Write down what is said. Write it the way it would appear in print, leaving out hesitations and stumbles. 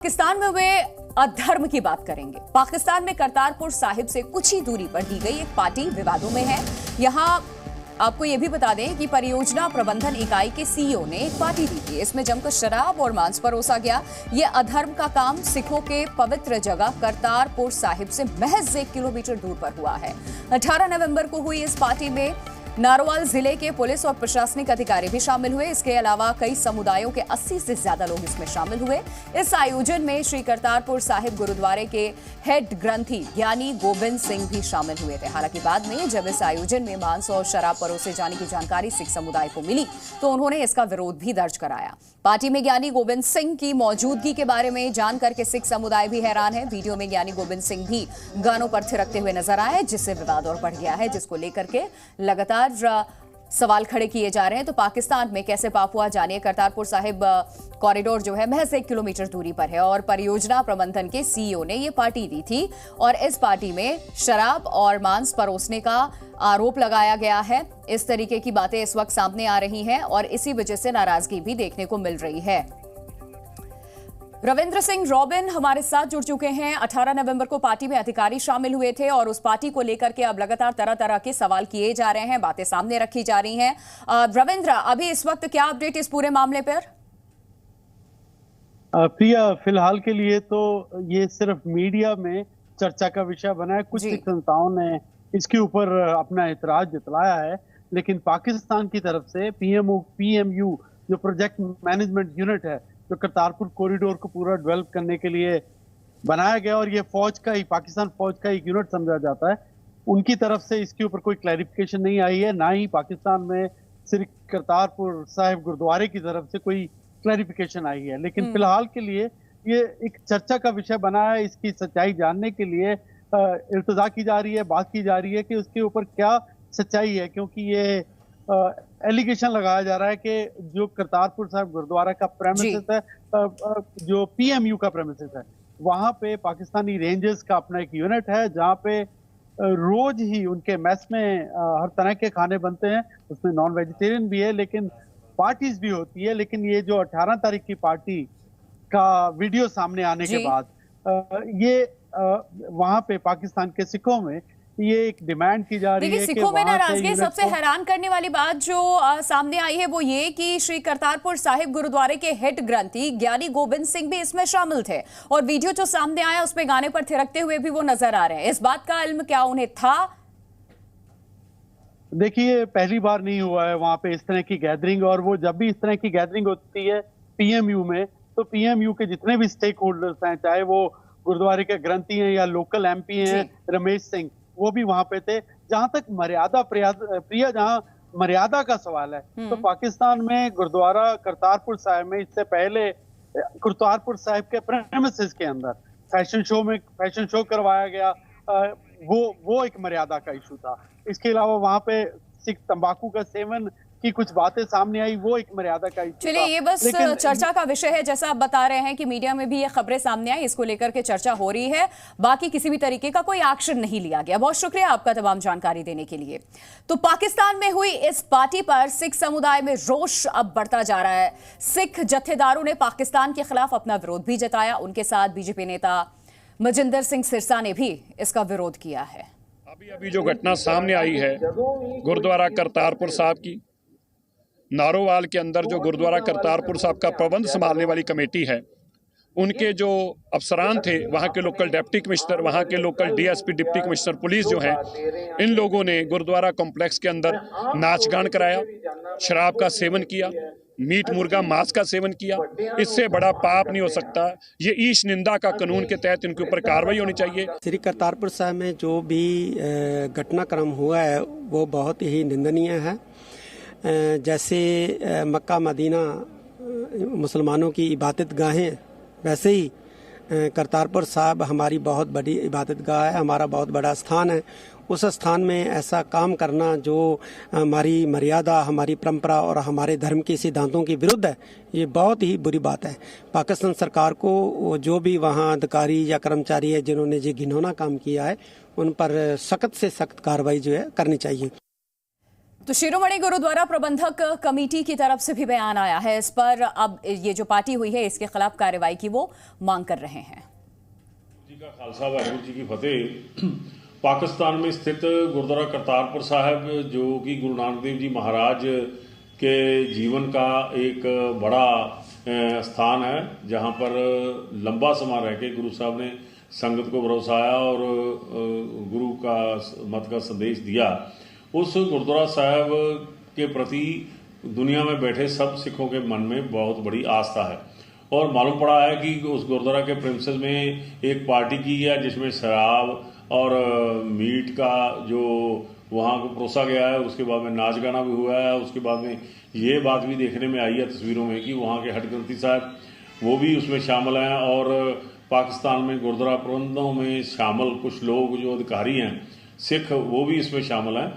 पाकिस्तान में हुए अधर्म की बात करेंगे। पाकिस्तान में करतारपुर साहिब से कुछ ही दूरी पर दी गई एक पार्टी विवादों में है। यहां आपको यह भी बता दें कि परियोजना प्रबंधन इकाई के सीईओ ने एक पार्टी दी थी। इसमें जमकर शराब और मांस परोसा गया। यह अधर्म का काम सिखों के पवित्र जगह करतारपुर साहिब से महज 1 किलोमीटर दूर पर हुआ है। 18 नवंबर को हुई इस पार्टी में नारोवाल जिले के पुलिस और प्रशासनिक अधिकारी भी शामिल हुए। इसके अलावा कई समुदायों के 80 से ज्यादा लोग इसमें शामिल हुए। इस आयोजन में श्री करतारपुर साहिब गुरुद्वारे के हेड ग्रंथी ज्ञानी गोबिंद सिंह भी शामिल हुए थे। हालांकि बाद में जब इस आयोजन में मांस और शराब परोसे जाने की जानकारी सिख समुदाय को मिली तो उन्होंने इसका विरोध भी दर्ज कराया। पार्टी में ज्ञानी गोबिंद सिंह की मौजूदगी के बारे में जानकर के सिख समुदाय भी हैरान है। वीडियो में ज्ञानी गोबिंद सिंह भी गानों पर थिरकते हुए नजर आए, जिससे विवाद और बढ़ गया है, जिसको लेकर के लगातार सवाल खड़े किए जा रहे हैं। तो पाकिस्तान में कैसे पाप हुआ जानिए। करतारपुर साहिब कॉरिडोर जो है महज 1 किलोमीटर दूरी पर है और परियोजना प्रबंधन के सीईओ ने ये पार्टी दी थी और इस पार्टी में शराब और मांस परोसने का आरोप लगाया गया है। इस तरीके की बातें इस वक्त सामने आ रही हैं और इसी वजह से नाराजगी भी देखने को मिल रही है। रविंद्र सिंह रॉबिन हमारे साथ जुड़ चुके हैं। 18 नवंबर को पार्टी में अधिकारी शामिल हुए थे और उस पार्टी को लेकर के अब लगातार तरह तरह के सवाल किए जा रहे हैं, बातें सामने रखी जा रही हैं। रविंद्र, अभी इस वक्त क्या अपडेट इस पूरे मामले पर? प्रिया, फिलहाल के लिए तो ये सिर्फ मीडिया में चर्चा का विषय बना है। कुछ संस्थाओं ने इसके ऊपर अपना एतराज जताया है, लेकिन पाकिस्तान की तरफ से पीएमयू जो प्रोजेक्ट मैनेजमेंट यूनिट है, जो करतारपुर कॉरिडोर को पूरा डेवलप करने के लिए बनाया गया और ये पाकिस्तान फौज का एक यूनिट समझा जाता है, उनकी तरफ से इसके ऊपर कोई क्लैरिफिकेशन नहीं आई है। ना ही पाकिस्तान में सिर्फ करतारपुर साहिब गुरुद्वारे की तरफ से कोई क्लैरिफिकेशन आई है। लेकिन फिलहाल के लिए ये एक चर्चा का विषय बना है। इसकी सच्चाई जानने के लिए इल्तजा की जा रही है, बात की जा रही है कि उसके ऊपर क्या सच्चाई है, क्योंकि ये एलिगेशन लगाया जा रहा है कि जो करतारपुर साहिब गुरुद्वारा का प्रेमिसेस है, जो पीएमयू का प्रेमिसेस है, वहां पे पाकिस्तानी रेंजर्स का अपना एक यूनिट है, जहां पे रोज ही उनके मेस में हर तरह के खाने बनते हैं। उसमें नॉन वेजिटेरियन भी है, लेकिन पार्टीज भी होती है। लेकिन ये जो 18 तारीख की पार्टी का वीडियो सामने आने के बाद ये वहां पे पाकिस्तान के सिखों में ये एक डिमांड की जा रही है। सिखों में नाराजगी। सबसे हैरान करने वाली बात जो सामने आई है वो ये कि श्री करतारपुर साहिब गुरुद्वारे के हेड ग्रंथी ज्ञानी गोबिंद सिंह भी इसमें शामिल थे और वीडियो जो सामने आया उसमें गाने पर थिरकते हुए भी वो नजर आ रहे हैं। इस बात का इल्म क्या उन्हें था? देखिए, पहली बार नहीं हुआ है वहां पे इस तरह की गैदरिंग, और वो जब भी इस तरह की गैदरिंग होती है पीएमयू में, तो पीएमयू के जितने भी स्टेक होल्डर्स हैं, चाहे वो गुरुद्वारे के ग्रंथी हैं या लोकल एमपी हैं रमेश सिंह, वो भी वहां पे थे। जहां तक प्रिया जहां मर्यादा का सवाल है, तो पाकिस्तान में गुरुद्वारा करतारपुर साहिब में इससे पहले करतारपुर साहिब के प्रेमिसेस के अंदर फैशन शो करवाया गया। वो एक मर्यादा का इशू था। इसके अलावा वहां पे सिख तंबाकू का सेवन की कुछ बातें सामने आई, वो एक मर्यादा का इशू था। चलिए, ये बस चर्चा का विषय है। जैसा आप बता रहे हैं कि मीडिया में भी ये खबरें सामने आई, इसको लेकर के चर्चा हो रही है। बाकी किसी भी तरीके का कोई एक्शन नहीं लिया गया। बहुत शुक्रिया आपका तमाम जानकारी देने के लिए। तो पाकिस्तान में हुई इस पार्टी पर सिख समुदाय में रोष अब बढ़ता जा रहा है। सिख जत्थेदारों ने पाकिस्तान के खिलाफ अपना विरोध भी जताया। उनके साथ बीजेपी नेता मजिंदर सिंह सिरसा ने भी इसका विरोध किया है। अभी जो घटना सामने आई है गुरुद्वारा करतारपुर साहिब की, नारोवाल के अंदर जो गुरुद्वारा करतारपुर साहिब का प्रबंध संभालने वाली कमेटी है, उनके जो अफसरान थे, वहाँ के लोकल डिप्टी कमिश्नर, वहाँ के local DSP deputy commissioner police जो हैं, इन लोगों ने गुरुद्वारा कॉम्प्लेक्स के अंदर नाच गान कराया, शराब का सेवन किया, मीट मुर्गा मांस का सेवन किया। इससे बड़ा पाप नहीं हो सकता। ये ईश निंदा का कानून के तहत इनके ऊपर कार्रवाई होनी चाहिए। श्री करतारपुर साहिब में जो भी घटनाक्रम हुआ है वो बहुत ही निंदनीय है। जैसे मक्का मदीना मुसलमानों की इबादत गाहें, वैसे ही करतारपुर साहिब हमारी बहुत बड़ी इबादत गाह है, हमारा बहुत बड़ा स्थान है। उस स्थान में ऐसा काम करना जो हमारी मर्यादा, हमारी परंपरा और हमारे धर्म के सिद्धांतों के विरुद्ध है, ये बहुत ही बुरी बात है। पाकिस्तान सरकार को जो भी वहाँ अधिकारी या कर्मचारी है जिन्होंने ये घिनौना काम किया है, उन पर सख्त से सख्त कार्रवाई जो है करनी चाहिए। तो शिरोमणि गुरुद्वारा प्रबंधक कमेटी की तरफ से भी बयान आया है इस पर। अब ये जो पार्टी हुई है इसके खिलाफ कार्रवाई की वो मांग कर रहे हैं। जी का खालसा वाहिगुरू जी की फतेह। पाकिस्तान में स्थित गुरुद्वारा करतारपुर साहिब, जो कि गुरु नानक देव जी महाराज के जीवन का एक बड़ा स्थान है, जहां पर लंबा समय रह के गुरु साहब ने संगत को भरोसाया और गुरु का मत का संदेश दिया। उस गुरुद्वारा साहब के प्रति दुनिया में बैठे सब सिखों के मन में बहुत बड़ी आस्था है और मालूम पड़ा है कि उस गुरुद्वारा के प्रेमिसेस में एक पार्टी की है जिसमें शराब और मीट का जो वहाँ को परोसा गया है। उसके बाद में नाच गाना भी हुआ है। उसके बाद में ये बात भी देखने में आई है तस्वीरों में कि वहाँ के हठ ग्रंथी साहब वो भी उसमें शामिल हैं और पाकिस्तान में गुरुद्वारा प्रबंधों में शामिल कुछ लोग जो अधिकारी हैं सिख, वो भी इसमें शामिल हैं।